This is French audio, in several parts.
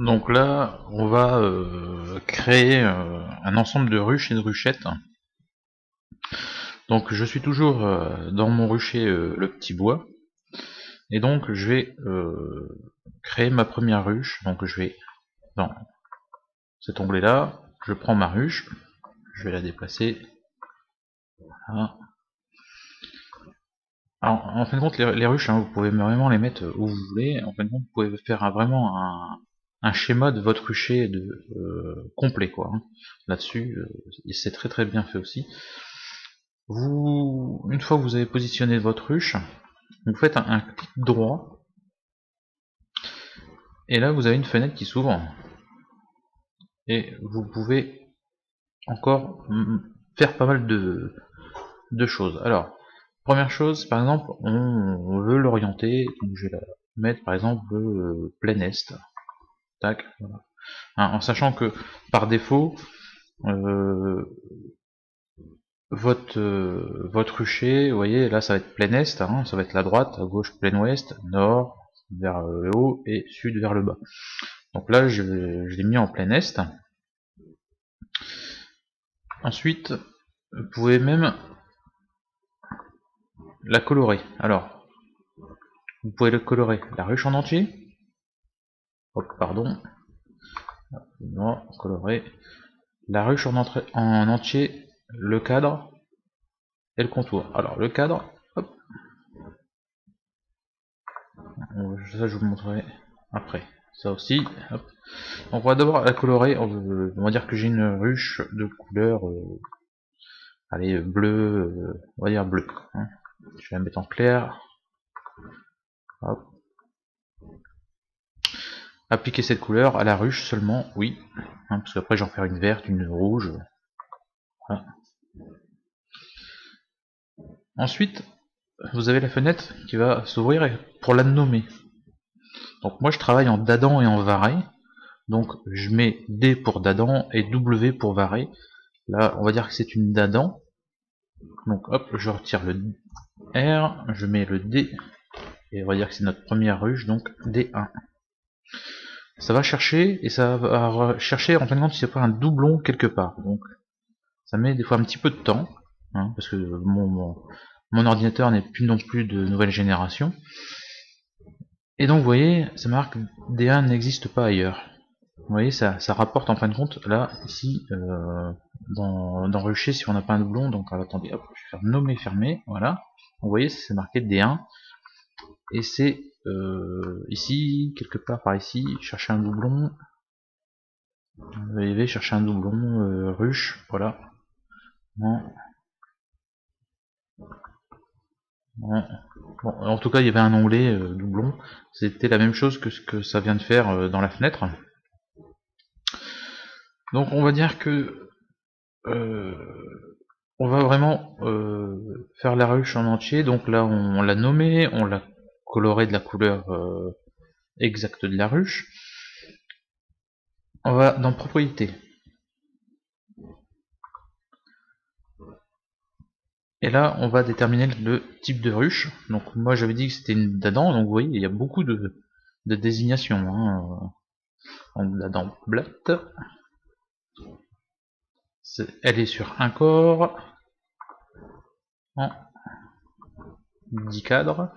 Donc là, on va créer un ensemble de ruches et de ruchettes. Donc je suis toujours dans mon rucher le petit bois. Et donc je vais créer ma première ruche. Donc je vais dans cet onglet là, je prends ma ruche, je vais la déplacer. Voilà. Alors en fin de compte les ruches, hein, vous pouvez vraiment les mettre où vous voulez. En fin de compte, vous pouvez faire vraiment un schéma de votre rucher complet quoi. Hein. Là-dessus, c'est très bien fait aussi. Une fois que vous avez positionné votre ruche, vous faites un clic droit, et là vous avez une fenêtre qui s'ouvre, et vous pouvez encore faire pas mal de choses. Alors, première chose, par exemple, on veut l'orienter, donc je vais la mettre par exemple plein est, tac, voilà. Hein, en sachant que par défaut, votre rucher, vous voyez, là ça va être plein est, hein, ça va être la droite, à gauche plein ouest, nord vers le haut et sud vers le bas. Donc là je l'ai mis en plein est. Ensuite, vous pouvez même la colorer. Alors, vous pouvez le colorer la ruche en entier. Hop, pardon. Non, colorer la ruche en entier, le cadre et le contour. Alors le cadre, hop, ça je vous montrerai après. Ça aussi, hop. Donc on va d'abord la colorer. On va dire que j'ai une ruche de couleur, allez, bleu, on va dire bleu. Hein. Je vais la mettre en clair. Hop. Appliquer cette couleur à la ruche seulement, oui. Hein, parce qu'après j'en faire une verte, une rouge. Voilà. Ensuite, vous avez la fenêtre qui va s'ouvrir pour la nommer. Donc moi je travaille en dadan et en varé. Donc je mets D pour dadan et W pour varé. Là on va dire que c'est une dadan. Donc hop, je retire le R, je mets le D, et on va dire que c'est notre première ruche, donc D1. Ça va chercher, et ça va chercher en fin de compte s'il n'y a pas un doublon quelque part. Donc ça met des fois un petit peu de temps, hein, parce que mon ordinateur n'est plus non plus de nouvelle génération. Et donc vous voyez, ça marque D1 n'existe pas ailleurs. Vous voyez, ça rapporte en fin de compte, là, ici, dans rucher, si on n'a pas un doublon, donc attendez, hop, je vais faire nommer fermé, voilà. Vous voyez, c'est marqué D1, et c'est ici, quelque part par ici, chercher un doublon, vous voyez, chercher un doublon, ruche, voilà. Bon. Bon. Bon, en tout cas, il y avait un onglet doublon, c'était la même chose que ce que ça vient de faire dans la fenêtre. Donc on va dire que on va vraiment faire la ruche en entier. Donc là on l'a nommé, on l'a coloré de la couleur exacte de la ruche. On va dans propriétés. Et là on va déterminer le type de ruche. Donc moi j'avais dit que c'était une dadan, donc vous voyez il y a beaucoup de désignations. Hein. Donc dadan blatte. Elle est sur un corps en 10 cadres.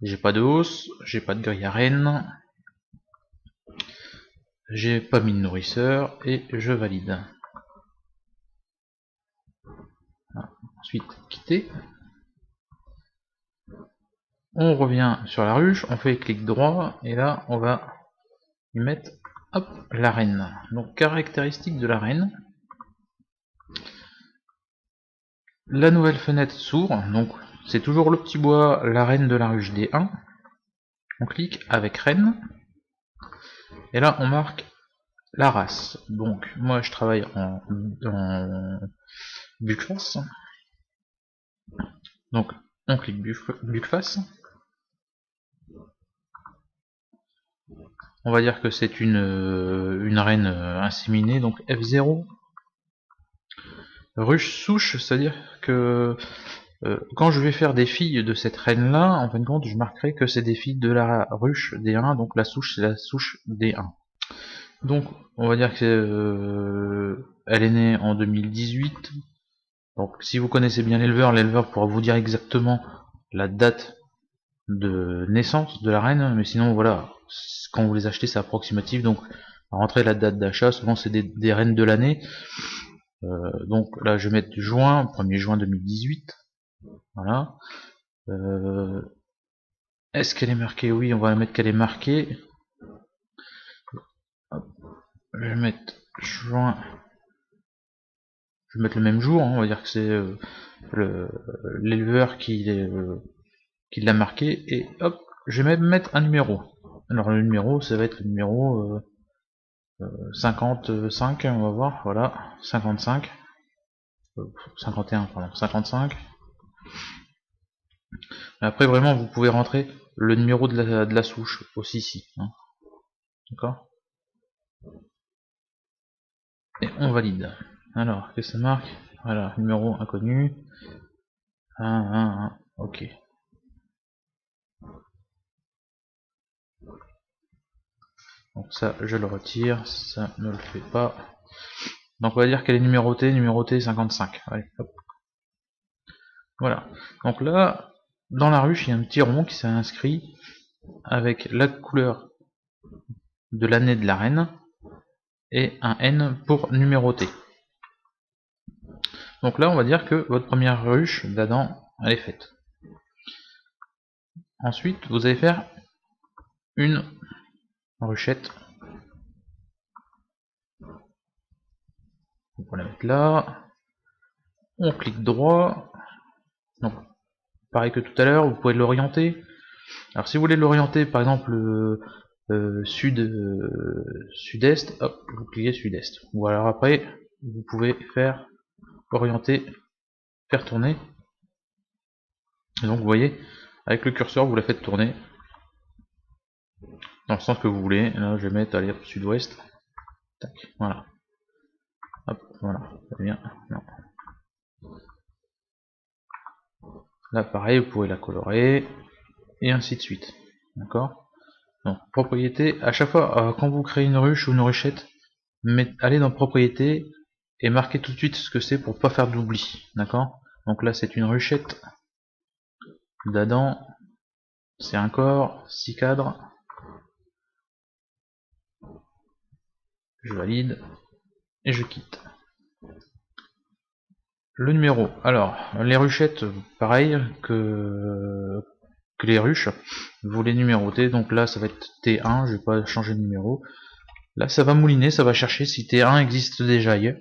J'ai pas de hausse, j'ai pas de grille à reine, j'ai pas mis de nourrisseur et je valide. Ensuite, quitter. On revient sur la ruche, on fait clic droit et là on va y mettre hop, la reine. Donc caractéristique de la reine. La nouvelle fenêtre s'ouvre, donc c'est toujours le petit bois, la reine de la ruche D1. On clique avec reine. Et là on marque la race. Donc moi je travaille en buckface. Donc on clique buckface. On va dire que c'est une reine inséminée, donc F0. Ruche souche, c'est-à-dire que quand je vais faire des filles de cette reine-là, en fin de compte, je marquerai que c'est des filles de la ruche D1, donc la souche c'est la souche D1. Donc on va dire que elle est née en 2018. Donc si vous connaissez bien l'éleveur pourra vous dire exactement la date de naissance de la reine, mais sinon voilà, quand vous les achetez c'est approximatif, donc rentrer la date d'achat, souvent c'est des reines de l'année. Donc là je vais mettre juin, 1er juin 2018. Voilà. Est-ce qu'elle est marquée? Oui, on va mettre qu'elle est marquée. Hop. Je vais mettre juin. Je vais mettre le même jour, hein, on va dire que c'est l'éleveur qui l'a marqué. Et hop, je vais même mettre un numéro. Alors le numéro, ça va être le numéro 55, on va voir, voilà, 55. 51, pardon, 55. Après vraiment vous pouvez rentrer le numéro de la souche aussi ici, hein. D'accord. Et on valide. Alors, qu'est-ce que ça marque? Voilà, numéro inconnu. 1, 1, 1, ok. Donc ça, je le retire, ça ne le fait pas. Donc on va dire qu'elle est numérotée 55. Allez, hop. Voilà. Donc là, dans la ruche, il y a un petit rond qui s'est inscrit avec la couleur de l'année de la reine et un N pour numéroter. Donc là, on va dire que votre première ruche d'Adam, elle est faite. Ensuite, vous allez faire une ruchette. On va la mettre là. On clique droit. Donc, pareil que tout à l'heure, vous pouvez l'orienter. Alors si vous voulez l'orienter, par exemple, sud-est, hop, vous cliquez sud-est. Ou alors après, vous pouvez faire orienter, faire tourner. Et donc vous voyez, avec le curseur, vous la faites tourner dans le sens que vous voulez. Là, je vais mettre, allez, sud-ouest. Tac, voilà. Hop, voilà, très bien. Non. Là, pareil, vous pouvez la colorer, et ainsi de suite. D'accord. Donc, propriété, à chaque fois, quand vous créez une ruche ou une ruchette, allez dans propriété et marquez tout de suite ce que c'est pour pas faire d'oubli. D'accord. Donc là, c'est une ruchette d'Adam, c'est un corps, 6 cadres. Je valide et je quitte. Le numéro. Alors, les ruchettes, pareil que les ruches, vous les numérotez. Donc là, ça va être T1, je vais pas changer de numéro. Là, ça va mouliner, ça va chercher si T1 existe déjà ailleurs.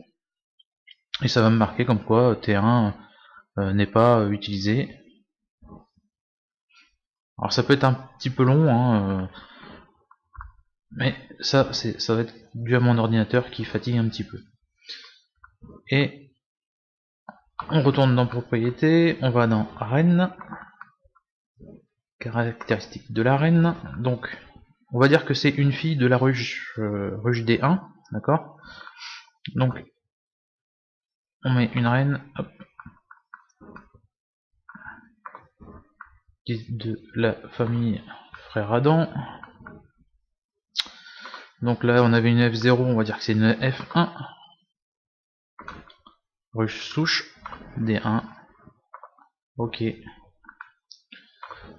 Et ça va me marquer comme quoi T1 n'est pas utilisé. Alors ça peut être un petit peu long, hein, mais ça va être dû à mon ordinateur qui fatigue un petit peu. Et on retourne dans propriété, on va dans reine, caractéristiques de la reine. Donc on va dire que c'est une fille de la ruche D1, d'accord. Donc on met une reine, hop, de la famille frère Adam. Donc là on avait une F0, on va dire que c'est une F1. Ruche souche D1. Ok.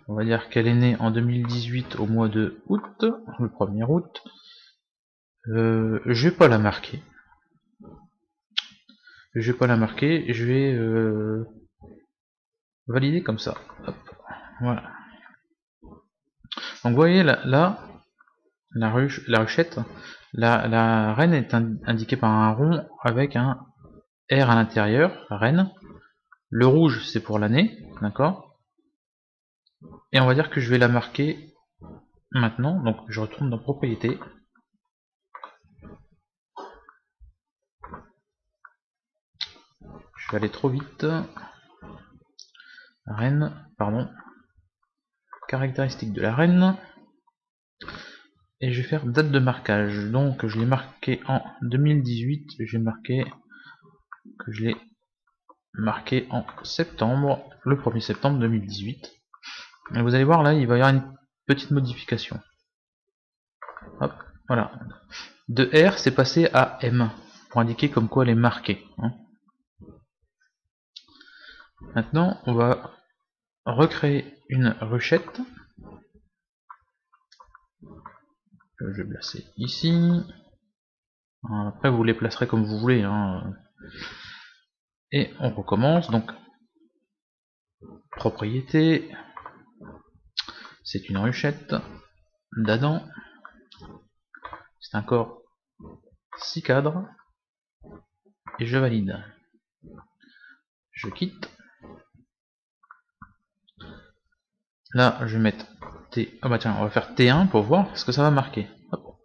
On va dire qu'elle est née en 2018 au mois de août, le 1er août. Je vais pas la marquer. Je vais pas la marquer, je vais valider comme ça. Hop. Voilà. Donc vous voyez là la ruchette, la reine est indiquée par un rond avec un R à l'intérieur, reine. Le rouge c'est pour l'année, d'accord. Et on va dire que je vais la marquer maintenant, donc je retourne dans propriété. Je vais aller trop vite. Reine, pardon. Caractéristiques de la reine. Et je vais faire date de marquage. Donc je l'ai marqué en 2018. J'ai marqué que je l'ai marqué en septembre, le 1er septembre 2018. Et vous allez voir là, il va y avoir une petite modification. Hop, voilà. De R, c'est passé à M, pour indiquer comme quoi elle est marquée. Hein. Maintenant, on va recréer une ruchette. Je vais placer ici. Après, vous les placerez comme vous voulez. Hein. Et on recommence. Donc, propriété. C'est une ruchette d'Adam. C'est un corps 6 cadres. Et je valide. Je quitte. Là, je vais mettre T. Ah bah tiens, on va faire T1 pour voir ce que ça va marquer. Hop.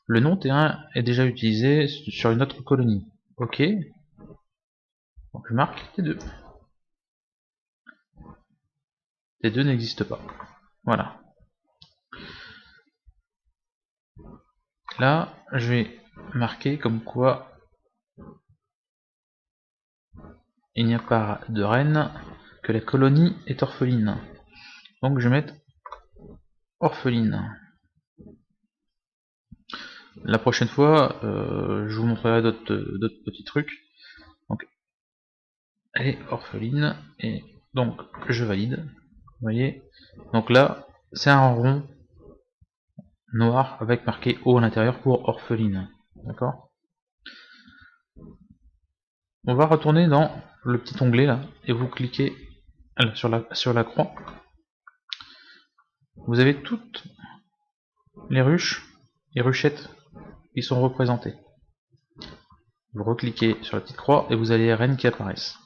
Le nom T1 est déjà utilisé sur une autre colonie. Ok. Donc je marque T2. T2 n'existe pas. Voilà. Là, je vais marquer comme quoi il n'y a pas de reine, que la colonie est orpheline. Donc je vais mettre orpheline. La prochaine fois, je vous montrerai d'autres petits trucs. Donc, elle est orpheline, et donc je valide. Vous voyez. Donc là, c'est un rond noir avec marqué O à l'intérieur pour orpheline. D'accord. On va retourner dans le petit onglet là, et vous cliquez sur la croix. Vous avez toutes les ruches et ruchettes qui sont représentées. Vous recliquez sur la petite croix et vous avez les reines qui apparaissent.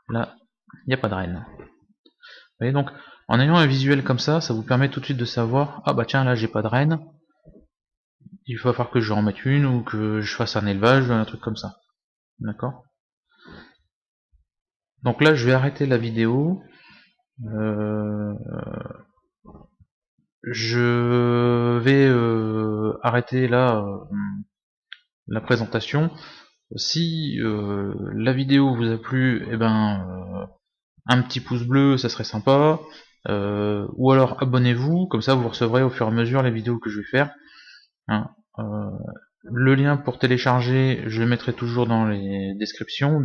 Là, il n'y a pas de reine. Vous voyez, donc, en ayant un visuel comme ça, ça vous permet tout de suite de savoir, ah bah tiens, là j'ai pas de reine, il va falloir que je en mette une, ou que je fasse un élevage, un truc comme ça. D'accord. Donc là, je vais arrêter la vidéo. Je vais arrêter là la présentation. Si la vidéo vous a plu, eh ben, un petit pouce bleu, ça serait sympa. Ou alors abonnez-vous, comme ça vous recevrez au fur et à mesure les vidéos que je vais faire. Hein. Le lien pour télécharger, je le mettrai toujours dans les descriptions.